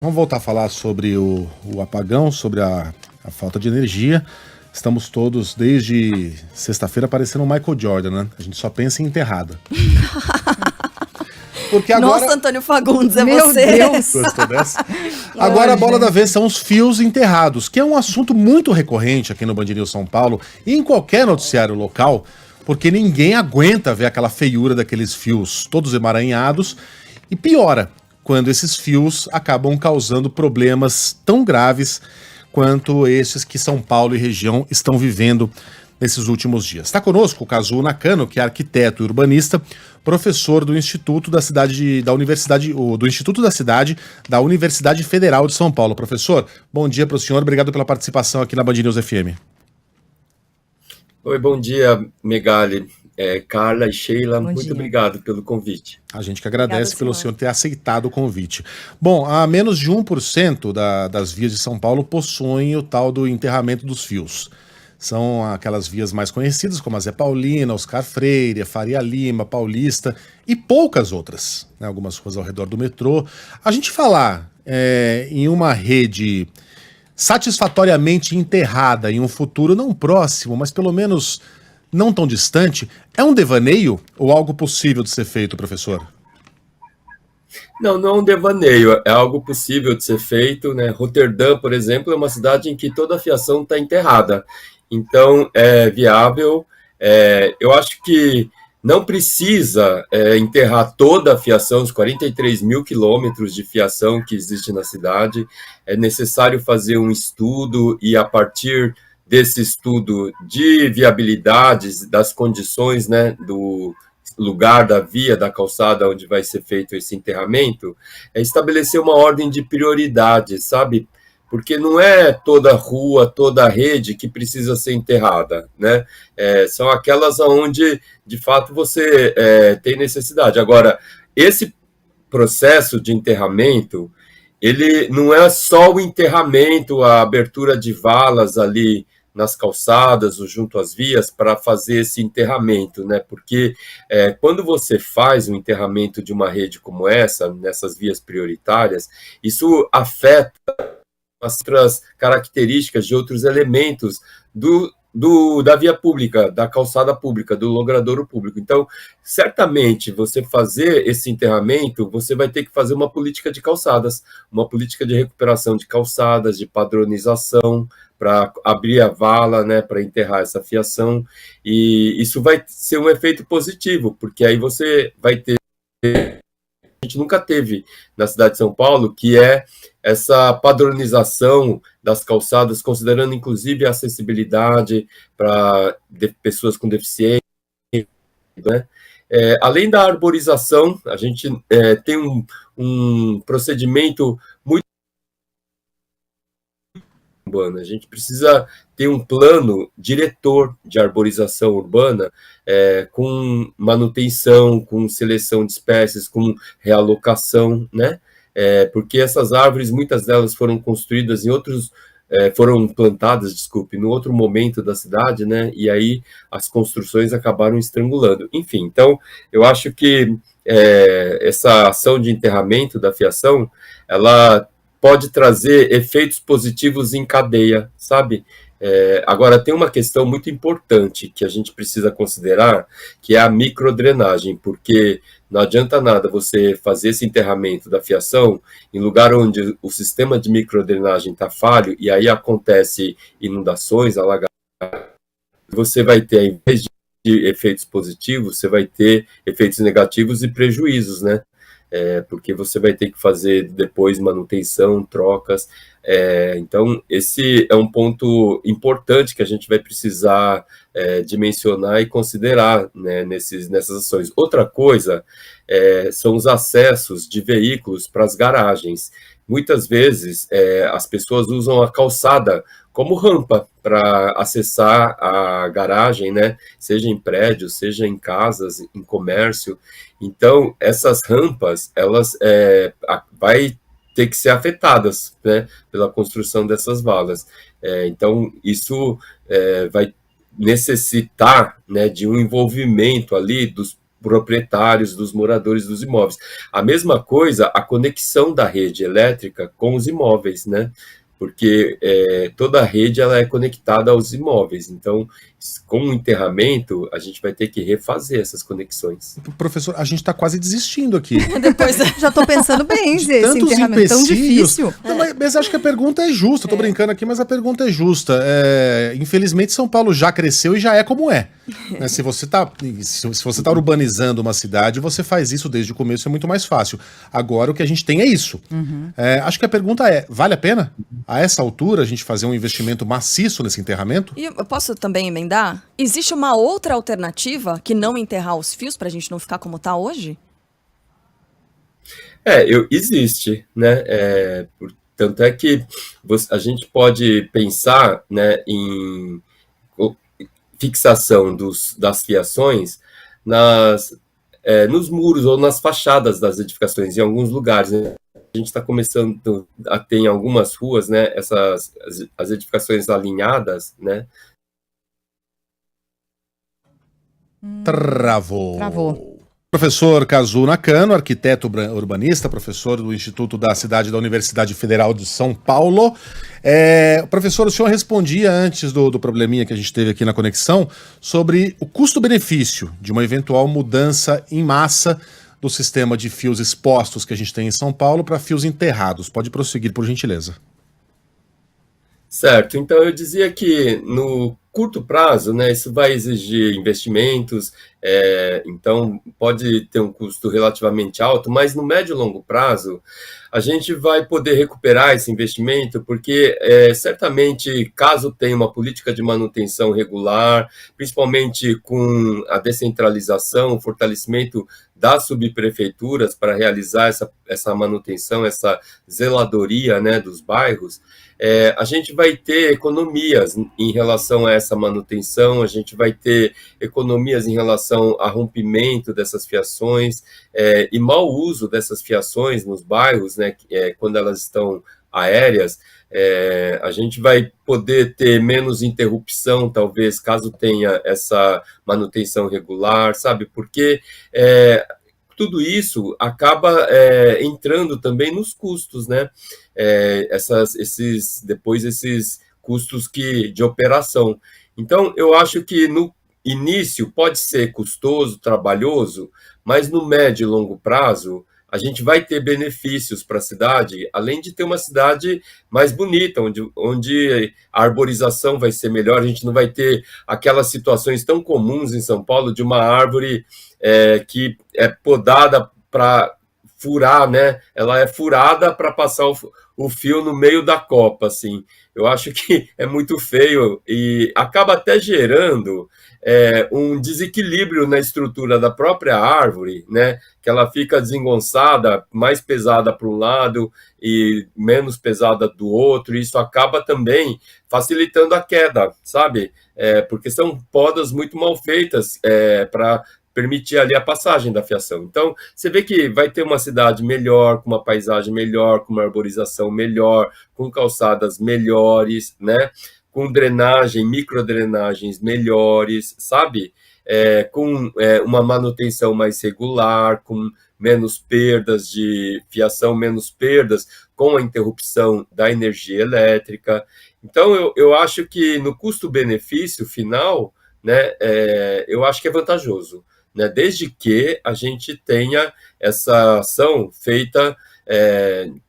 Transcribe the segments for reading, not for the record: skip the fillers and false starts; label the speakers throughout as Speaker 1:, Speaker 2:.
Speaker 1: Vamos voltar a falar sobre o apagão, sobre a falta de energia. Estamos todos, desde sexta-feira, parecendo o Michael Jordan, né? A gente só pensa em enterrada. Porque agora...
Speaker 2: Nossa, Antônio Fagundes, é
Speaker 3: Meu
Speaker 2: você.
Speaker 3: Deus.
Speaker 1: Gostou dessa? Agora a bola da vez são os fios enterrados, que é um assunto muito recorrente aqui no Band News São Paulo e em qualquer noticiário local, porque ninguém aguenta ver aquela feiura daqueles fios todos emaranhados e piora quando esses fios acabam causando problemas tão graves quanto esses que São Paulo e região estão vivendo nesses últimos dias. Está conosco o Kazuo Nakano, que é arquiteto e urbanista, professor do Instituto da Cidade, da Universidade, do Instituto da Cidade da Universidade Federal de São Paulo. Professor, bom dia para o senhor, obrigado pela participação aqui na Band News FM.
Speaker 4: Oi, bom dia, Megali, Carla e Sheila,
Speaker 2: Bom
Speaker 4: muito
Speaker 2: dia.
Speaker 4: obrigado pelo convite.
Speaker 1: A gente que agradece
Speaker 2: Obrigada,
Speaker 1: pelo
Speaker 2: senhor.
Speaker 1: senhor ter aceitado o convite. Bom, a menos de 1% das vias de São Paulo possuem o tal do enterramento dos fios. São aquelas vias mais conhecidas, como a Zé Paulina, Oscar Freire, Faria Lima, Paulista e poucas outras, né? Algumas ruas ao redor do metrô. A gente falar em uma rede satisfatoriamente enterrada em um futuro não próximo, mas pelo menos não tão distante, é um devaneio ou algo possível de ser feito, professor?
Speaker 4: Não é um devaneio, é algo possível de ser feito, né? Roterdã, por exemplo, é uma cidade em que toda a fiação está enterrada, então é viável. Eu acho que não precisa enterrar toda a fiação, os 43 mil quilômetros de fiação que existe na cidade. É necessário fazer um estudo e, a partir desse estudo de viabilidades, das condições, né, do lugar da via, da calçada onde vai ser feito esse enterramento, estabelecer uma ordem de prioridade, sabe? Porque não é toda rua, toda rede que precisa ser enterrada, né? São aquelas onde, de fato, você tem necessidade. Agora, esse processo de enterramento, ele não é só o enterramento, a abertura de valas ali nas calçadas ou junto às vias para fazer esse enterramento, né? Porque quando você faz um enterramento de uma rede como essa, nessas vias prioritárias, isso afeta as outras características de outros elementos da via pública, da calçada pública, do logradouro público. Então, certamente, você fazer esse enterramento, você vai ter que fazer uma política de calçadas, uma política de recuperação de calçadas, de padronização, para abrir a vala, né, para enterrar essa fiação, e isso vai ser um efeito positivo, porque aí você vai ter... A gente nunca teve na cidade de São Paulo, que é essa padronização das calçadas, considerando inclusive a acessibilidade para pessoas com deficiência, né? Além da arborização, a gente tem um procedimento muito urbano. A gente precisa ter um plano diretor de arborização urbana com manutenção, com seleção de espécies, com realocação, né? Porque essas árvores, muitas delas foram construídas em outros, foram plantadas, desculpe, no outro momento da cidade, né? E aí as construções acabaram estrangulando. Enfim, então eu acho que essa ação de enterramento da fiação, ela pode trazer efeitos positivos em cadeia, sabe? Agora, tem uma questão muito importante que a gente precisa considerar, que é a microdrenagem, porque não adianta nada você fazer esse enterramento da fiação em lugar onde o sistema de microdrenagem está falho, e aí acontece inundações, alagamentos. Você vai ter, em vez de efeitos positivos, você vai ter efeitos negativos e prejuízos, né? Porque você vai ter que fazer depois manutenção, trocas. Então, esse é um ponto importante que a gente vai precisar dimensionar e considerar, né, nessas ações. Outra coisa são os acessos de veículos para as garagens. Muitas vezes as pessoas usam a calçada como rampa para acessar a garagem, né? Seja em prédios, seja em casas, em comércio. Então, essas rampas, elas vai ter que ser afetadas, né, pela construção dessas valas. Então, isso vai necessitar, né, de um envolvimento ali dos proprietários, dos moradores dos imóveis. A mesma coisa, a conexão da rede elétrica com os imóveis, né? Porque toda a rede ela é conectada aos imóveis. Então, com o enterramento, a gente vai ter que refazer essas conexões.
Speaker 1: Professor, a gente está quase desistindo aqui.
Speaker 2: Depois já estou pensando bem,
Speaker 1: De
Speaker 2: esse
Speaker 1: tantos
Speaker 2: enterramento tão
Speaker 1: empecilhos.
Speaker 2: difícil.
Speaker 1: Não, mas acho que a pergunta é justa. Estou brincando aqui, mas a pergunta é justa. Infelizmente, São Paulo já cresceu e já é como é. Né? Se você está urbanizando uma cidade, você faz isso desde o começo, é muito mais fácil. Agora, o que a gente tem é isso. Acho que a pergunta é, vale a pena, a essa altura, a gente fazer um investimento maciço nesse enterramento?
Speaker 2: E eu posso também emendar? Existe uma outra alternativa que não enterrar os fios para a gente não ficar como está hoje?
Speaker 4: Existe, né? Tanto é que a gente pode pensar, né, em fixação das fiações nos muros ou nas fachadas das edificações, em alguns lugares, né? A gente está começando a ter em algumas ruas, né, as edificações alinhadas, né?
Speaker 1: Travou. Professor Kazu Nakano, arquiteto urbanista, professor do Instituto da Cidade da Universidade Federal de São Paulo. Professor, o senhor respondia antes do probleminha que a gente teve aqui na conexão sobre o custo-benefício de uma eventual mudança em massa do sistema de fios expostos que a gente tem em São Paulo para fios enterrados. Pode prosseguir, por gentileza.
Speaker 4: Certo, então eu dizia que no curto prazo, né, isso vai exigir investimentos, então pode ter um custo relativamente alto, mas no médio e longo prazo a gente vai poder recuperar esse investimento, porque certamente, caso tenha uma política de manutenção regular, principalmente com a descentralização, o fortalecimento das subprefeituras para realizar essa manutenção, essa zeladoria, né, dos bairros, a gente vai ter economias em relação a essa manutenção, a gente vai ter economias em relação a rompimento dessas fiações e mau uso dessas fiações nos bairros, né, quando elas estão aéreas. A gente vai poder ter menos interrupção, talvez, caso tenha essa manutenção regular, sabe? Porque tudo isso acaba entrando também nos custos, né? Esses custos de operação. Então, eu acho que no início pode ser custoso, trabalhoso, mas no médio e longo prazo a gente vai ter benefícios para a cidade, além de ter uma cidade mais bonita, onde a arborização vai ser melhor, a gente não vai ter aquelas situações tão comuns em São Paulo de uma árvore que é podada para furar, né? Ela é furada para passar o fio no meio da copa, assim. Eu acho que é muito feio e acaba até gerando um desequilíbrio na estrutura da própria árvore, né? Que ela fica desengonçada, mais pesada para um lado e menos pesada do outro, e isso acaba também facilitando a queda, sabe? Porque são podas muito mal feitas para permitir ali a passagem da fiação. Então, você vê que vai ter uma cidade melhor, com uma paisagem melhor, com uma arborização melhor, com calçadas melhores, né? Com drenagem, microdrenagens melhores, sabe? Com uma manutenção mais regular, com menos perdas de fiação, menos perdas com a interrupção da energia elétrica. Então, eu acho que no custo-benefício final, né, eu acho que é vantajoso, né, desde que a gente tenha essa ação feita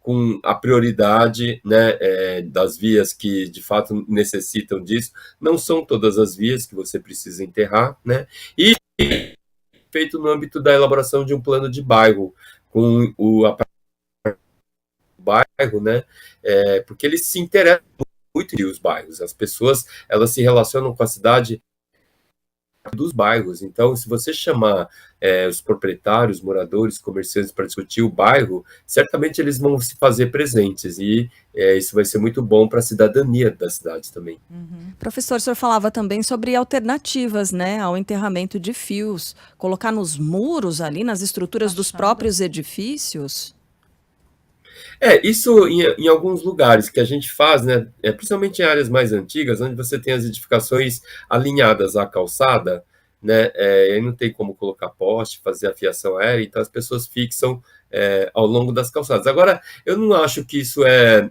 Speaker 4: com a prioridade, né, das vias que de fato necessitam disso. Não são todas as vias que você precisa enterrar, né, e feito no âmbito da elaboração de um plano de bairro, com o bairro, né, porque eles se interessam muito os bairros, as pessoas, elas se relacionam com a cidade dos bairros. Então, se você chamar os proprietários, moradores, comerciantes para discutir o bairro, certamente eles vão se fazer presentes e isso vai ser muito bom para a cidadania da cidade também.
Speaker 2: Professor, o senhor falava também sobre alternativas, né, ao enterramento de fios, colocar nos muros ali, nas estruturas dos próprios edifícios?
Speaker 4: Isso em alguns lugares que a gente faz, né, principalmente em áreas mais antigas, onde você tem as edificações alinhadas à calçada, né? E aí não tem como colocar poste, fazer a fiação aérea, então as pessoas fixam ao longo das calçadas. Agora, eu não acho que isso é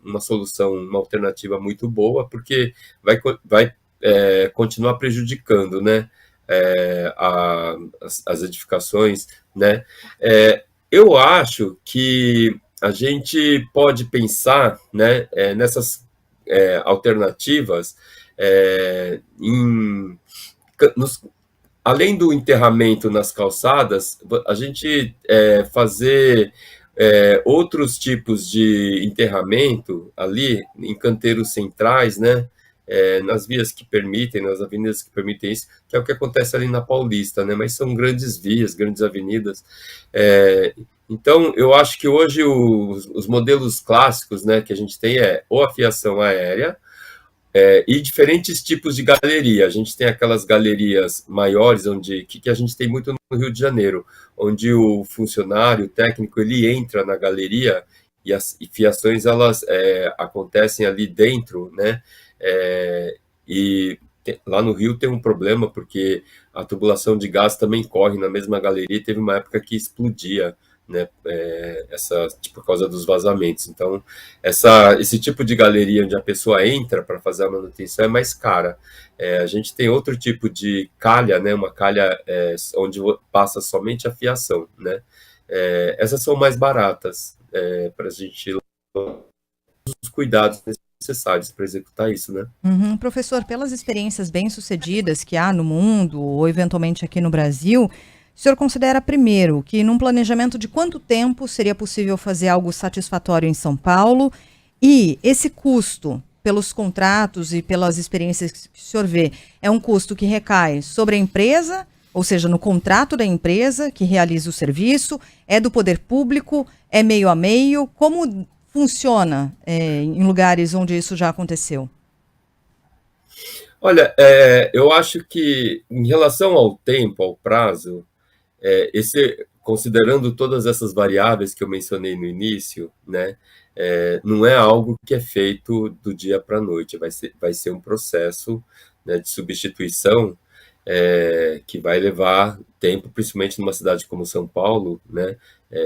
Speaker 4: uma solução, uma alternativa muito boa, porque vai continuar prejudicando, né? As edificações, né? Eu acho que a gente pode pensar, né, nessas alternativas nos, além do enterramento nas calçadas, a gente fazer outros tipos de enterramento ali em canteiros centrais, né? Nas vias que permitem, nas avenidas que permitem isso, que é o que acontece ali na Paulista, né? Mas são grandes vias, grandes avenidas. Então, eu acho que hoje os modelos clássicos, né, que a gente tem ou a fiação aérea, e diferentes tipos de galeria. A gente tem aquelas galerias maiores, que a gente tem muito no Rio de Janeiro, onde o funcionário, o técnico, ele entra na galeria e as fiações, elas acontecem ali dentro, né? Lá no Rio tem um problema, porque a tubulação de gás também corre na mesma galeria, e teve uma época que explodia, né, por causa dos vazamentos. Então, esse tipo de galeria onde a pessoa entra para fazer a manutenção é mais cara. A gente tem outro tipo de calha, né, uma calha onde passa somente a fiação, né. Essas são mais baratas para a gente os cuidados necessários para executar isso, né?
Speaker 3: Uhum. Professor, pelas experiências bem-sucedidas que há no mundo, ou eventualmente aqui no Brasil, o senhor considera, primeiro, que num planejamento de quanto tempo seria possível fazer algo satisfatório em São Paulo? E esse custo, pelos contratos e pelas experiências que o senhor vê, é um custo que recai sobre a empresa, ou seja, no contrato da empresa que realiza o serviço, é do poder público, é meio a meio? Como funciona em lugares onde isso já aconteceu?
Speaker 4: Olha, eu acho que em relação ao tempo, ao prazo, considerando todas essas variáveis que eu mencionei no início, né, não é algo que é feito do dia para a noite, vai ser um processo, né, de substituição que vai levar tempo, principalmente numa cidade como São Paulo, né,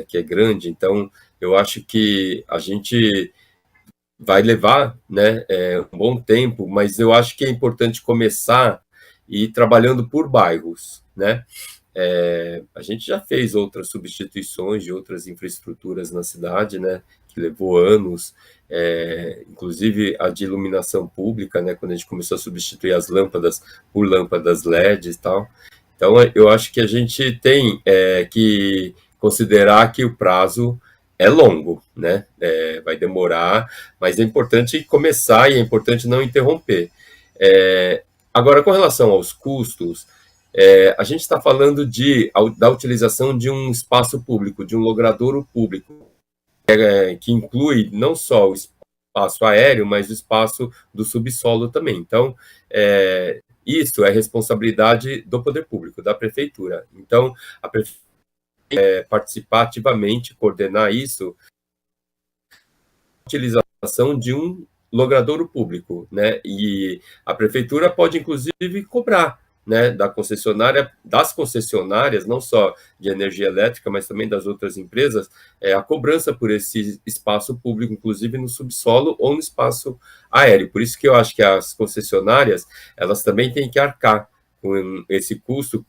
Speaker 4: que é grande. Então, eu acho que a gente vai levar, né, um bom tempo, mas eu acho que é importante começar e ir trabalhando por bairros, né? A gente já fez outras substituições de outras infraestruturas na cidade, né, que levou anos, inclusive a de iluminação pública, né, quando a gente começou a substituir as lâmpadas por lâmpadas LED e tal. Então, eu acho que a gente tem que considerar que o prazo é longo, né? Vai demorar, mas é importante começar e é importante não interromper. Agora, com relação aos custos, a gente está falando da utilização de um espaço público, de um logradouro público, que inclui não só o espaço aéreo, mas o espaço do subsolo também. Então, isso é responsabilidade do poder público, da prefeitura. Então, a prefeitura participar ativamente, coordenar isso, a utilização de um logradouro público, né? E a prefeitura pode, inclusive, cobrar, né, das concessionárias, não só de energia elétrica, mas também das outras empresas, a cobrança por esse espaço público, inclusive no subsolo ou no espaço aéreo. Por isso que eu acho que as concessionárias, elas também têm que arcar com esse custo,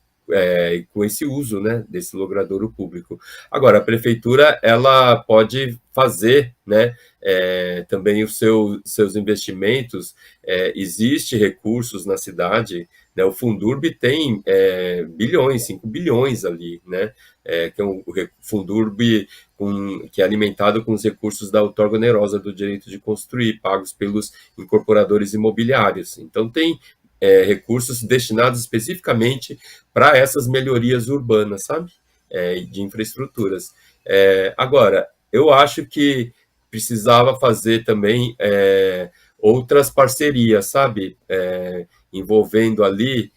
Speaker 4: com esse uso, né, desse logradouro público. Agora, a prefeitura, ela pode fazer, né, também os seus investimentos, existe recursos na cidade, né, o Fundurb tem bilhões, 5 bilhões ali, né, que é o Fundurb que é alimentado com os recursos da outorga onerosa do direito de construir, pagos pelos incorporadores imobiliários. Então, tem recursos destinados especificamente para essas melhorias urbanas, sabe? De infraestruturas. Agora, eu acho que precisava fazer também outras parcerias, sabe? Envolvendo ali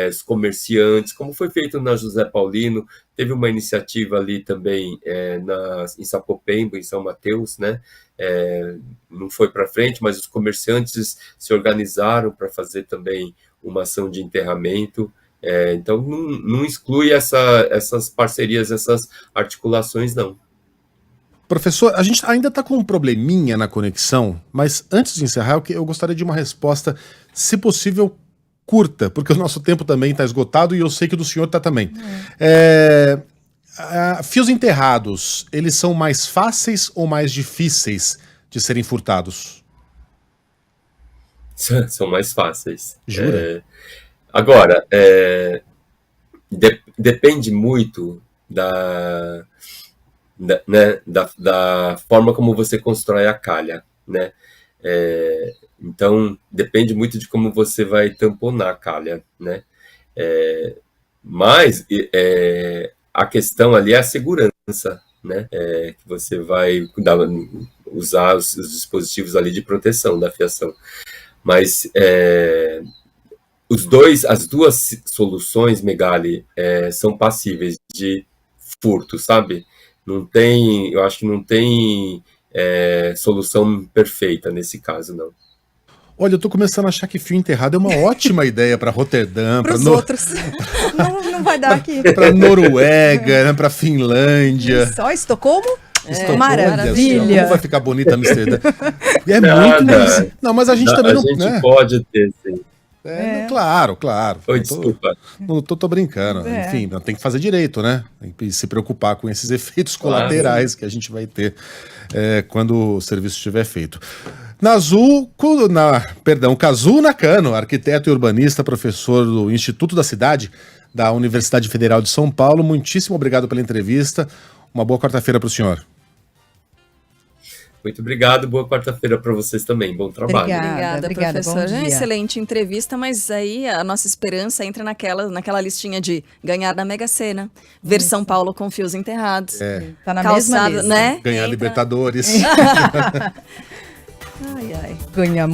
Speaker 4: os comerciantes, como foi feito na José Paulino, teve uma iniciativa ali também em Sapopemba, em São Mateus, né? Não foi para frente, mas os comerciantes se organizaram para fazer também uma ação de enterramento, Então, não exclui essas parcerias, essas articulações, não.
Speaker 1: Professor, a gente ainda está com um probleminha na conexão, mas antes de encerrar, eu gostaria de uma resposta, se possível, curta, porque o nosso tempo também está esgotado e eu sei que o do senhor está também. Fios enterrados, eles são mais fáceis ou mais difíceis de serem furtados?
Speaker 4: São mais fáceis.
Speaker 1: Jura?
Speaker 4: Agora, depende muito da forma como você constrói a calha, né? Então, depende muito de como você vai tamponar a calha, né? Mas a questão ali é a segurança, né? Que você vai usar os dispositivos ali de proteção da fiação. Mas as duas soluções, Megali, são passíveis de furto, sabe? Eu acho que não tem solução perfeita nesse caso, não.
Speaker 1: Olha, eu tô começando a achar que fio enterrado é uma ótima ideia para Roterdã,
Speaker 3: para os outros. Não vai dar aqui.
Speaker 1: Para Noruega, né, para Finlândia.
Speaker 3: Só Estocolmo?
Speaker 1: Maravilha. Como vai ficar bonita Amsterdã?
Speaker 4: Nada.
Speaker 1: Não, mas a gente também não...
Speaker 4: A gente pode ter, sim.
Speaker 1: Claro.
Speaker 4: Oi, desculpa.
Speaker 1: Não tô brincando. Enfim, tem que fazer direito, né? Tem que se preocupar com esses efeitos colaterais que a gente vai ter quando o serviço estiver feito. Kazu Nakano, arquiteto e urbanista, professor do Instituto da Cidade da Universidade Federal de São Paulo, muitíssimo obrigado pela entrevista. Uma boa quarta-feira para o senhor.
Speaker 4: Muito obrigado, boa quarta-feira para vocês também, bom trabalho.
Speaker 2: Obrigada, professor. Excelente entrevista, mas aí a nossa esperança entra naquela listinha de ganhar na Mega Sena, ver São Paulo com fios enterrados.
Speaker 3: Tá na mesma lista.
Speaker 2: Né?
Speaker 1: Ganhar Libertadores.
Speaker 3: Ganhamos.